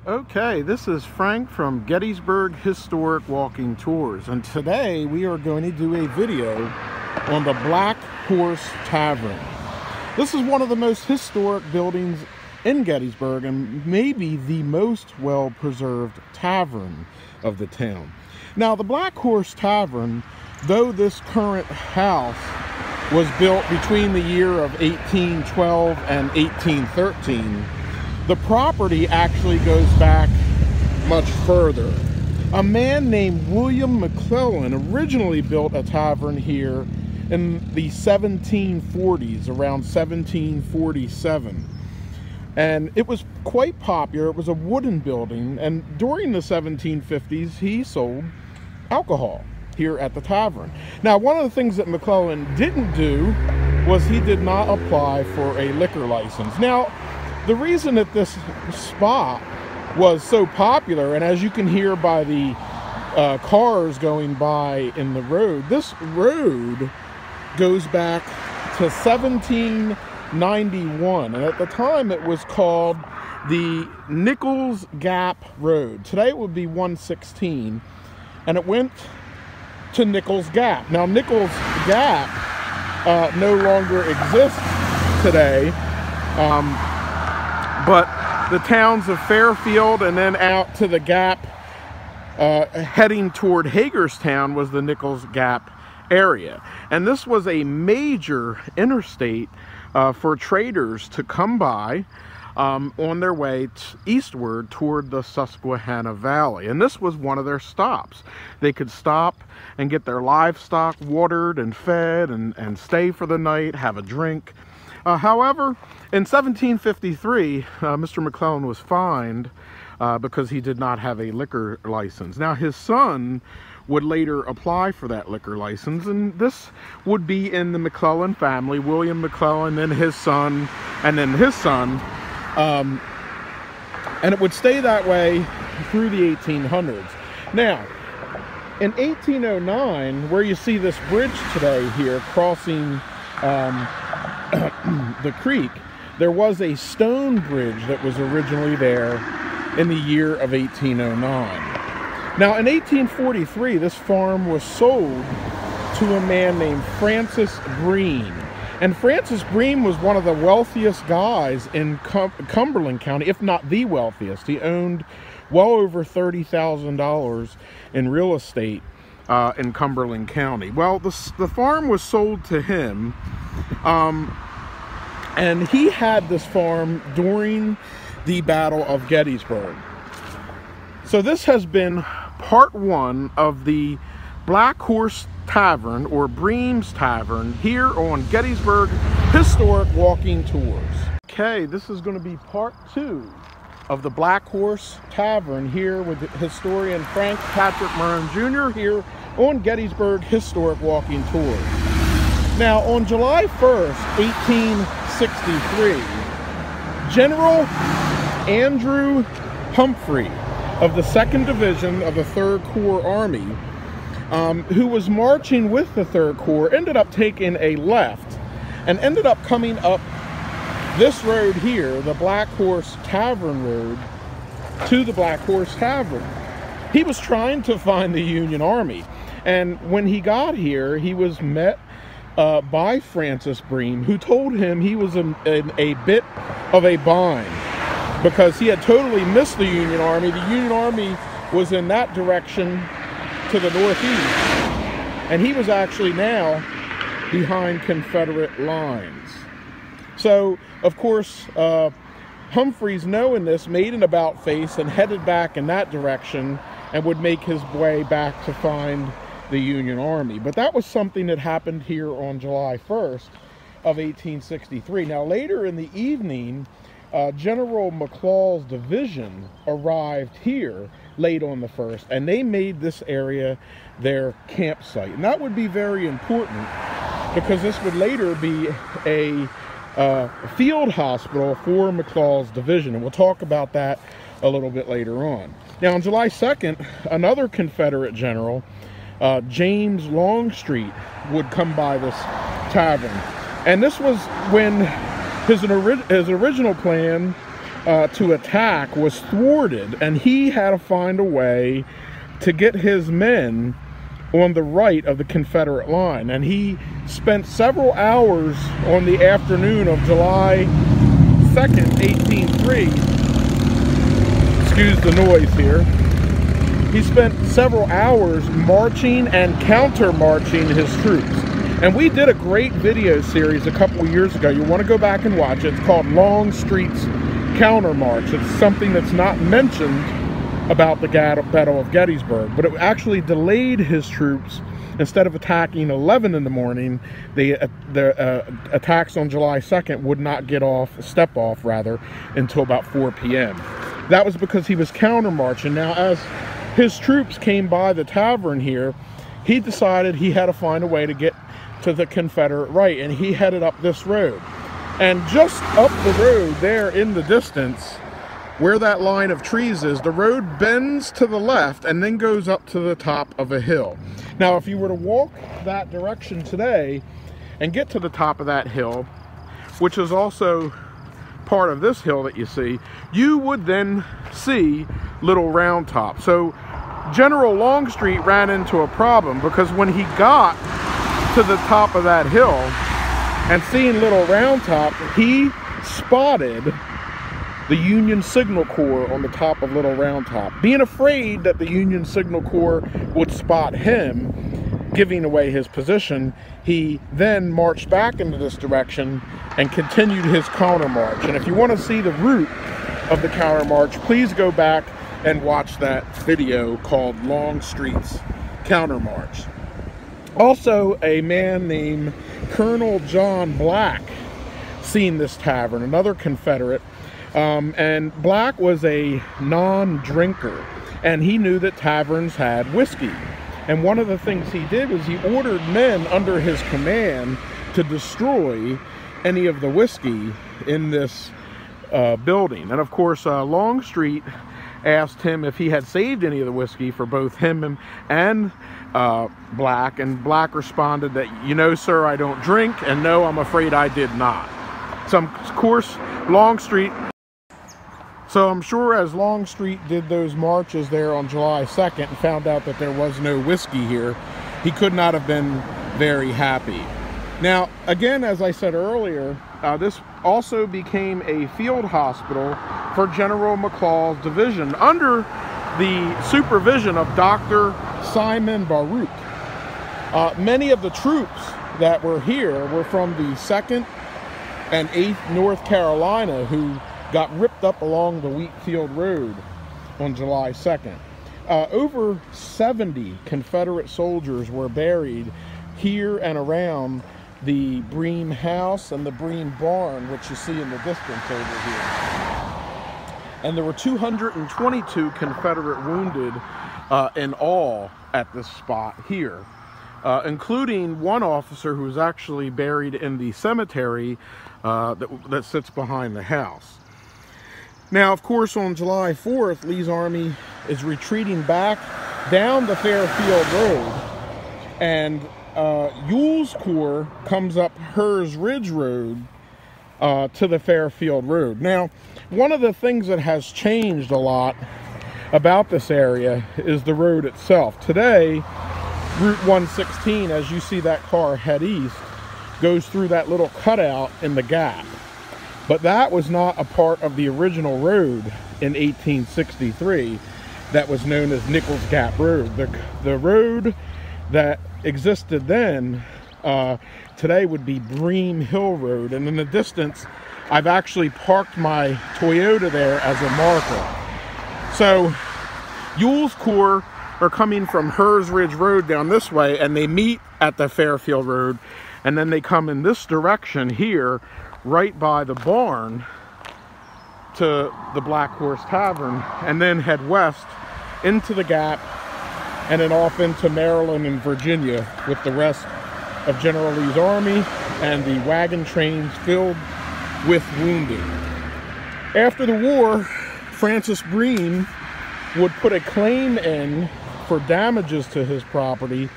Okay, this is Frank from Gettysburg Historic Walking Tours, and today we are going to do a video on the Black Horse Tavern. This is one of the most historic buildings in Gettysburg and maybe the most well-preserved tavern of the town. Now, the Black Horse Tavern, though this current house was built between the year of 1812 and 1813, the property actually goes back much further. A man named William McClellan originally built a tavern here in the 1740s, around 1747. And it was quite popular. It was a wooden building, and during the 1750s, he sold alcohol here at the tavern. Now, one of the things that McClellan didn't do was he did not apply for a liquor license. Now, the reason that this spot was so popular, and as you can hear by the cars going by in the road, this road goes back to 1791, and at the time it was called the Nichols Gap Road. Today it would be 116, and it went to Nichols Gap. Now, Nichols Gap no longer exists today, but the towns of Fairfield and then out to the Gap, heading toward Hagerstown, was the Nichols Gap area. And this was a major interstate for traders to come by on their way eastward toward the Susquehanna Valley. And this was one of their stops. They could stop and get their livestock watered and fed and stay for the night, have a drink. However, in 1753, Mr. McClellan was fined because he did not have a liquor license. Now, his son would later apply for that liquor license, and this would be in the McClellan family, William McClellan, then his son, and then his son. And it would stay that way through the 1800s. Now, in 1809, where you see this bridge today here crossing the creek, there was a stone bridge that was originally there in the year of 1809. Now, in 1843, this farm was sold to a man named Francis Breen. And Francis Breen was one of the wealthiest guys in Cumberland County, if not the wealthiest. He owned well over $30,000 in real estate in Cumberland County. Well, the farm was sold to him, and he had this farm during the Battle of Gettysburg. So this has been part one of the Black Horse Tavern, or Bream's Tavern, here on Gettysburg Historic Walking Tours. Okay, this is going to be part two of the Black Horse Tavern here with historian Frank Patrick Marone Jr. here on Gettysburg Historic Walking Tours. Now, on July 1st, 1863, General Andrew Humphrey of the 2nd Division of the 3rd Corps Army, who was marching with the 3rd Corps, ended up taking a left and ended up coming up this road here, the Black Horse Tavern Road, to the Black Horse Tavern. He was trying to find the Union Army, and when he got here, he was met by Francis Bream, who told him he was in a bit of a bind because he had totally missed the Union Army. The Union Army was in that direction to the northeast, and he was actually now behind Confederate lines. So, of course, Humphreys, knowing this, made an about-face and headed back in that direction and would make his way back to find the Union Army. But that was something that happened here on July 1st of 1863. Now, later in the evening, General McLaws' division arrived here late on the 1st, and they made this area their campsite. And that would be very important because this would later be a field hospital for McLaws' division, and we'll talk about that a little bit later on. Now, on July 2nd, another Confederate general, James Longstreet, would come by this tavern, and this was when his original plan to attack was thwarted, and he had to find a way to get his men on the right of the Confederate line. And he spent several hours on the afternoon of July 2nd, 1803. Excuse the noise here. He spent several hours marching and counter-marching his troops. And we did a great video series a couple of years ago. You want to go back and watch it. It's called Longstreet's Counter-March. It's something that's not mentioned about the Battle of Gettysburg, but it actually delayed his troops. Instead of attacking 11 in the morning, the attacks on July 2nd would not step off until about 4 p.m. That was because he was counter-marching. Now, as his troops came by the tavern here, he decided he had to find a way to get to the Confederate right, and he headed up this road. And just up the road there in the distance, where that line of trees is, the road bends to the left and then goes up to the top of a hill. Now, if you were to walk that direction today and get to the top of that hill, which is also part of this hill that you see, you would then see Little Round Top. So General Longstreet ran into a problem because when he got to the top of that hill and seeing Little Round Top, he spotted the Union Signal Corps on the top of Little Round Top. Being afraid that the Union Signal Corps would spot him, giving away his position, he then marched back into this direction and continued his counter-march. And if you want to see the route of the counter-march, please go back and watch that video called Longstreet's Counter-March. Also, a man named Colonel John Black seen this tavern, another Confederate. And Black was a non-drinker, and he knew that taverns had whiskey. And one of the things he did was he ordered men under his command to destroy any of the whiskey in this building. And of course, Longstreet asked him if he had saved any of the whiskey for both him and Black, and Black responded that, "You know, sir, I don't drink, and no, I'm afraid I did not." So, of course, So I'm sure as Longstreet did those marches there on July 2nd and found out that there was no whiskey here, he could not have been very happy. Now, again, as I said earlier, this also became a field hospital for General McLaws' division under the supervision of Dr. Simon Baruch. Many of the troops that were here were from the 2nd and 8th North Carolina, who got ripped up along the Wheatfield Road on July 2nd. Over 70 Confederate soldiers were buried here and around the Bream House and the Bream Barn, which you see in the distance over here. And there were 222 Confederate wounded in all at this spot here, including one officer who was actually buried in the cemetery that sits behind the house. Now, of course, on July 4th, Lee's army is retreating back down the Fairfield Road, and Ewell's Corps comes up Hers Ridge Road to the Fairfield Road. Now, one of the things that has changed a lot about this area is the road itself. Today, Route 116, as you see that car head east, goes through that little cutout in the gap. But that was not a part of the original road in 1863 that was known as Nichols Gap Road. The road that existed then today would be Bream Hill Road, and in the distance I've actually parked my Toyota there as a marker. So Ewell's Corps are coming from Hers Ridge Road down this way, and they meet at the Fairfield Road, and then they come in this direction here right by the barn to the Black Horse Tavern, and then head west into the Gap and then off into Maryland and Virginia with the rest of General Lee's army and the wagon trains filled with wounded. After the war, Francis Bream would put a claim in for damages to his property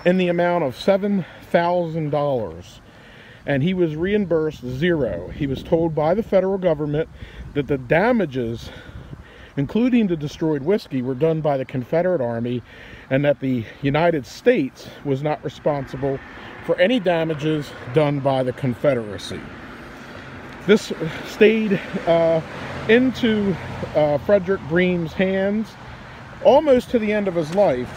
in the amount of $7,000, and he was reimbursed zero. He was told by the federal government that the damages, including the destroyed whiskey, were done by the Confederate Army, and that the United States was not responsible for any damages done by the Confederacy. This stayed into Frederick Bream's hands almost to the end of his life.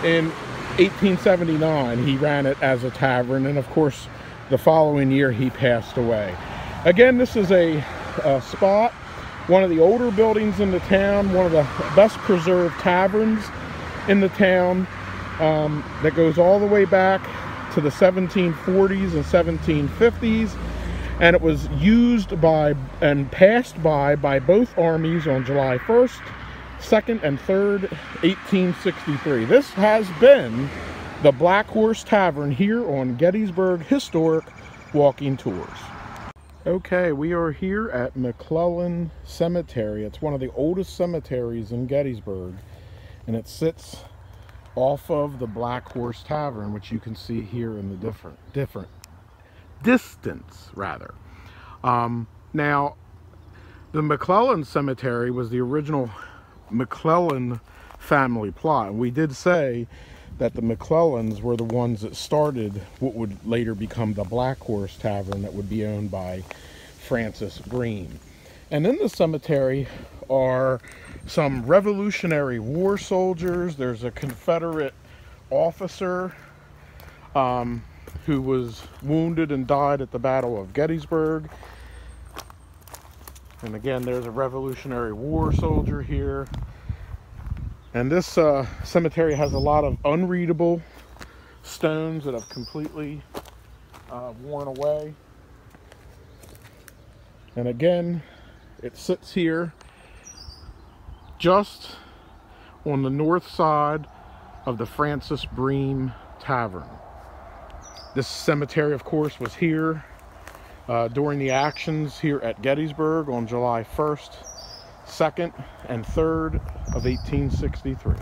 In 1879, he ran it as a tavern, and of course, the following year he passed away. Again, this is a spot, one of the older buildings in the town, one of the best preserved taverns in the town, that goes all the way back to the 1740s and 1750s, and it was used by and passed by both armies on July 1st, 2nd, and 3rd, 1863. This has been the Black Horse Tavern here on Gettysburg Historic Walking Tours. Okay, we are here at McClellan Cemetery. It's one of the oldest cemeteries in Gettysburg, and it sits off of the Black Horse Tavern, which you can see here in the different distance, rather. Now, the McClellan Cemetery was the original McClellan family plot. We did say that the McClellans were the ones that started what would later become the Black Horse Tavern, that would be owned by Francis Bream. And in the cemetery are some Revolutionary War soldiers. There's a Confederate officer who was wounded and died at the Battle of Gettysburg. And again, there's a Revolutionary War soldier here. And this cemetery has a lot of unreadable stones that have completely worn away. And again, it sits here just on the north side of the Francis Bream Tavern. This cemetery, of course, was here during the actions here at Gettysburg on July 1st, 2nd, and 3rd of 1863.